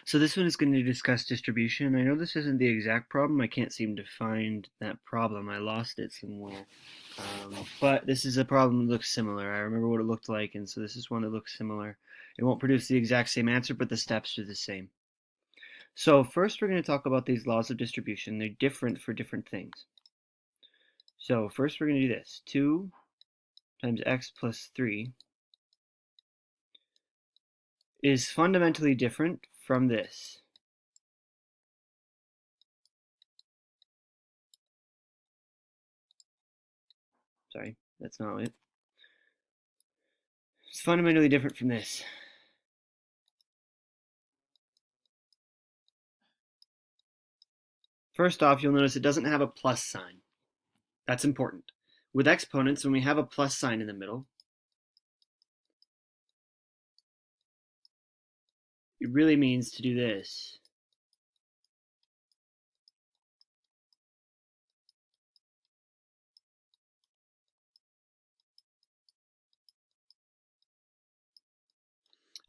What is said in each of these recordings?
So this one is going to discuss distribution. I know this isn't the exact problem. I can't seem to find that problem. I lost it somewhere. But this is a problem that looks similar. I remember what it looked like, and so this is one that looks similar. It won't produce the exact same answer, but the steps are the same. So first we're going to talk about these laws of distribution. They're different for different things. So first we're going to do this. 2 times x plus 3 is fundamentally different from this. Sorry, that's not it. It's fundamentally different from this. First off, you'll notice it doesn't have a plus sign. That's important. With exponents, when we have a plus sign in the middle, it really means to do this.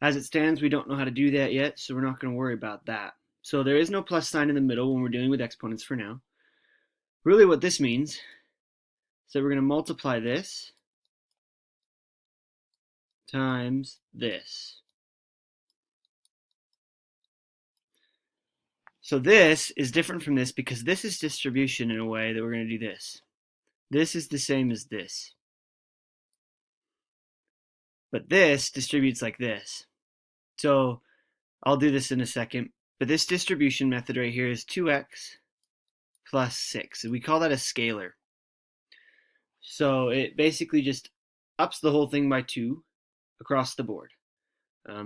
As it stands, we don't know how to do that yet, so we're not going to worry about that. So there is no plus sign in the middle when we're dealing with exponents for now. Really what this means is that we're going to multiply this times this. So this is different from this because this is distribution in a way that we're going to do this. This is the same as this. But this distributes like this. So I'll do this in a second. But this distribution method right here is 2x plus 6. And we call that a scalar. So it basically just ups the whole thing by 2 across the board.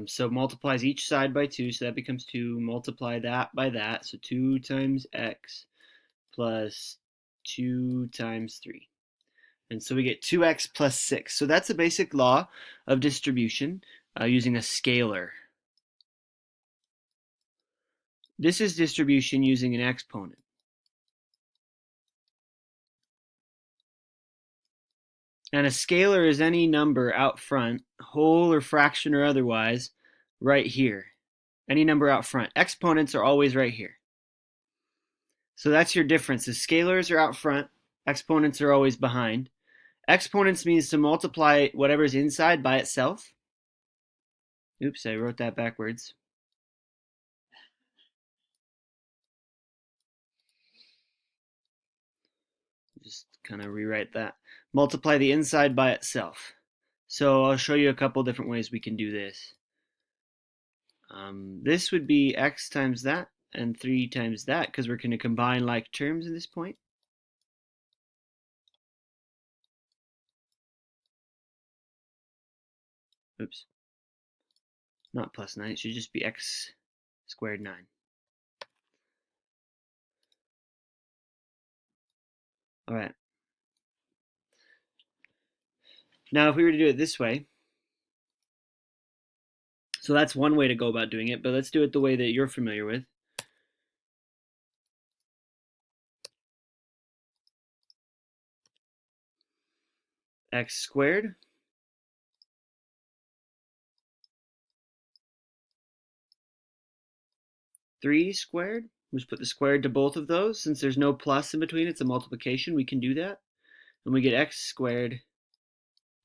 So multiplies each side by 2, so that becomes 2. Multiply that by that, so 2 times x plus 2 times 3. And so we get 2x plus 6. So that's a basic law of distribution using a scalar. This is distribution using an exponent. And a scalar is any number out front, whole or fraction or otherwise, right here. Any number out front. Exponents are always right here. So that's your difference. The scalars are out front, exponents are always behind. Exponents means to multiply whatever's inside by itself. Oops, I wrote that backwards. Just kind of rewrite that. Multiply the inside by itself. So I'll show you a couple different ways we can do this. This would be x times that and 3 times that because we're going to combine like terms at this point. Oops. Not plus 9. It should just be x squared 9. All right. Now, if we were to do it this way, so that's one way to go about doing it, but let's do it the way that you're familiar with. X squared (3 squared). We just put the squared to both of those. Since there's no plus in between, it's a multiplication, we can do that. And we get x squared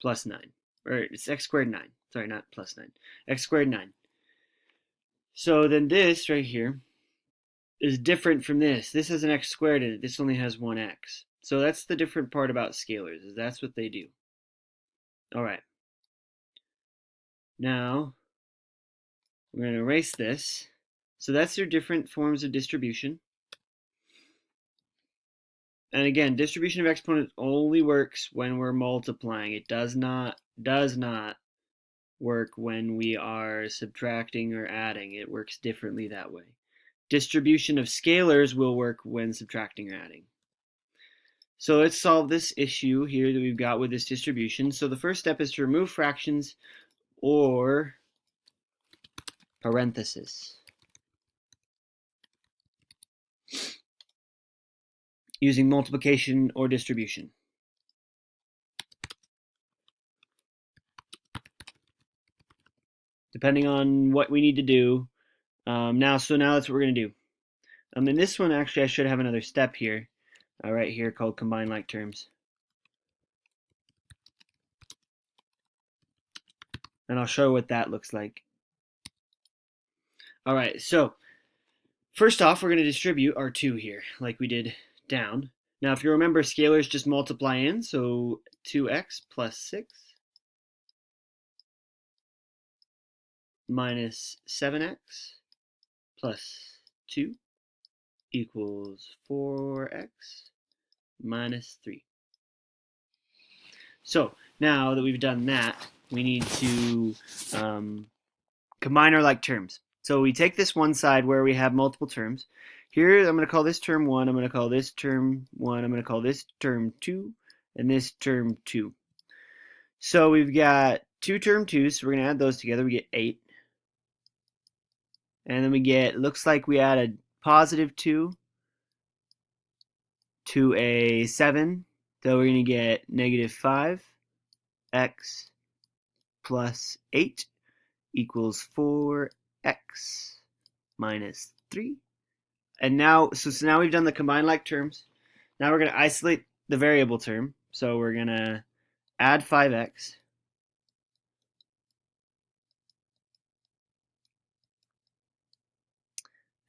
plus 9. Or it's x squared 9. Sorry, not plus 9. X squared 9. So then this right here is different from this. This has an x squared in it. This only has one x. So that's the different part about scalars, is that's what they do. All right. Now, we're going to erase this. So that's your different forms of distribution. And again, distribution of exponents only works when we're multiplying. It does not work when we are subtracting or adding. It works differently that way. Distribution of scalars will work when subtracting or adding. So let's solve this issue here that we've got with this distribution. So the first step is to remove fractions or parentheses using multiplication or distribution. Depending on what we need to do, Now that's what we're going to do. In this one, actually, I should have another step here, right here, called combine like terms. And I'll show what that looks like. All right, so first off, we're going to distribute our 2 here, like we did down. Now, if you remember, scalars just multiply in, so 2x plus 6 minus 7x plus 2 equals 4x minus 3. So now that we've done that, we need to combine our like terms. So we take this one side where we have multiple terms. Here I'm going to call this term 1, I'm going to call this term 1, I'm going to call this term 2, and this term 2. So we've got 2 term 2's, so we're going to add those together. We get 8. And then we get, looks like we added positive 2 to a 7, so we're going to get negative 5x plus 8 equals 4x minus 3. And now, so now we've done the combined like terms. Now we're going to isolate the variable term. So we're going to add 5x.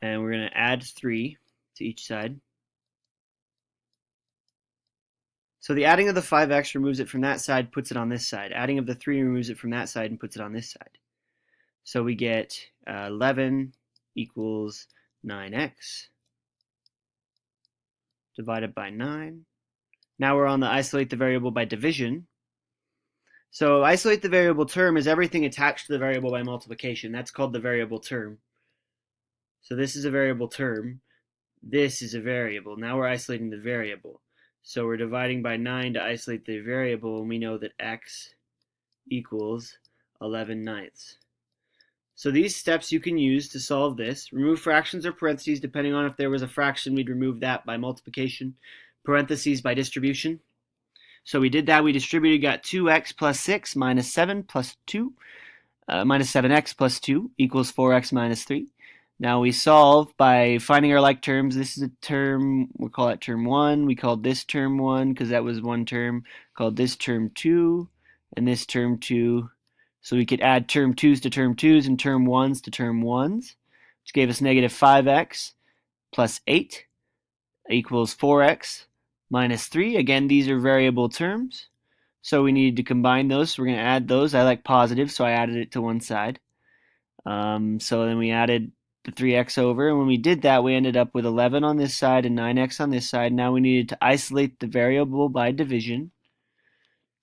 And we're going to add 3 to each side. So the adding of the 5x removes it from that side, puts it on this side. Adding of the 3 removes it from that side and puts it on this side. So we get 11 equals 9x divided by 9. Now we're on the isolate the variable by division. So isolate the variable term is everything attached to the variable by multiplication. That's called the variable term. So this is a variable term. This is a variable. Now we're isolating the variable. So we're dividing by 9 to isolate the variable, and we know that x equals 11 ninths. So these steps you can use to solve this. Remove fractions or parentheses. Depending on if there was a fraction, we'd remove that by multiplication. Parentheses by distribution. So we did that. We distributed, got 2x plus 6 minus 7 plus 2, minus 7x plus 2 equals 4x minus 3. Now we solve by finding our like terms. This is a term, we'll call that term 1. We called this term 1 because that was one term. Called this term 2 and this term 2. So we could add term 2's to term 2's and term 1's to term 1's, which gave us negative 5x plus 8 equals 4x minus 3. Again, these are variable terms, so we needed to combine those. So we're going to add those. I like positive, so I added it to one side. So then we added the 3x over, and when we did that, we ended up with 11 on this side and 9x on this side. Now we needed to isolate the variable by division.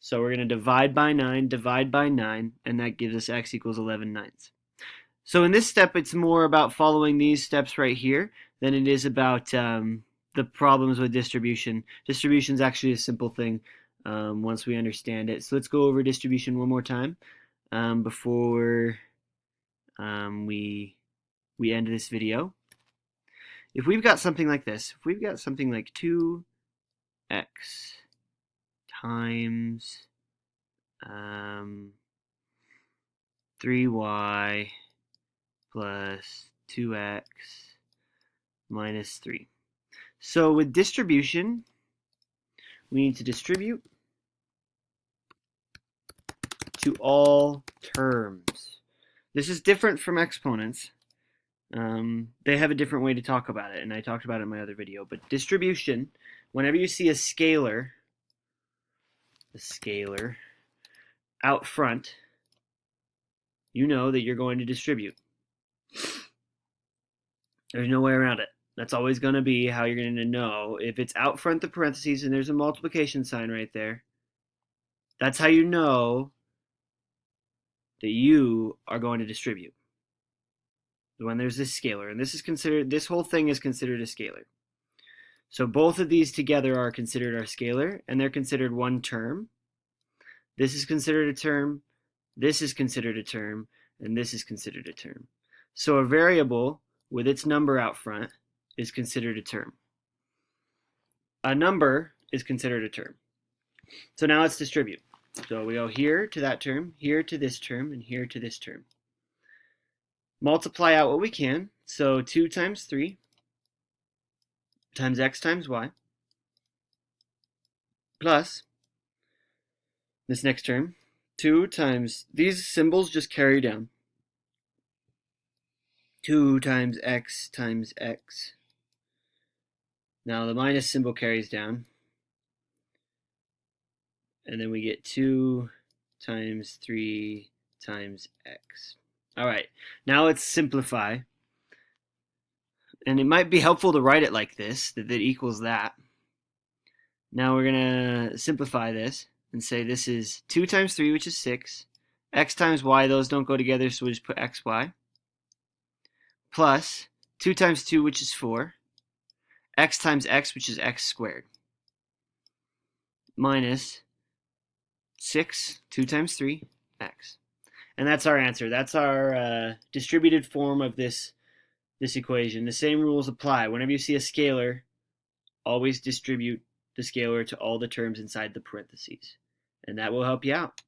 So we're going to divide by 9, and that gives us x equals 11 ninths. So in this step, it's more about following these steps right here than it is about the problems with distribution. Distribution is actually a simple thing once we understand it. So let's go over distribution one more time before we end this video. If we've got something like this, if we've got something like 2x times 3y plus 2x minus 3. So with distribution, we need to distribute to all terms. This is different from exponents. They have a different way to talk about it, and I talked about it in my other video. But distribution, whenever you see a scalar out front, you know that you're going to distribute. There's no way around it. That's always going to be how you're going to know. If it's out front the parentheses and there's a multiplication sign right there, that's how you know that you are going to distribute. When there's this scalar, and this whole thing is considered a scalar. So both of these together are considered our scalar, and they're considered one term. This is considered a term, this is considered a term, and this is considered a term. So a variable with its number out front is considered a term. A number is considered a term. So now let's distribute. So we go here to that term, here to this term, and here to this term. multiply out what we can. So 2 times 3 times x times y plus this next term, 2 times, these symbols just carry down. 2 times x times x. Now the minus symbol carries down. And then we get 2 times 3 times x. All right, now let's simplify. And it might be helpful to write it like this, that it equals that. Now we're going to simplify this and say this is 2 times 3, which is 6. X times y, those don't go together, so we'll just put xy. Plus 2 times 2, which is 4. X times x, which is x squared. Minus 6, 2 times 3, x. And that's our answer. That's our distributed form of this equation. The same rules apply. Whenever you see a scalar, always distribute the scalar to all the terms inside the parentheses. And that will help you out.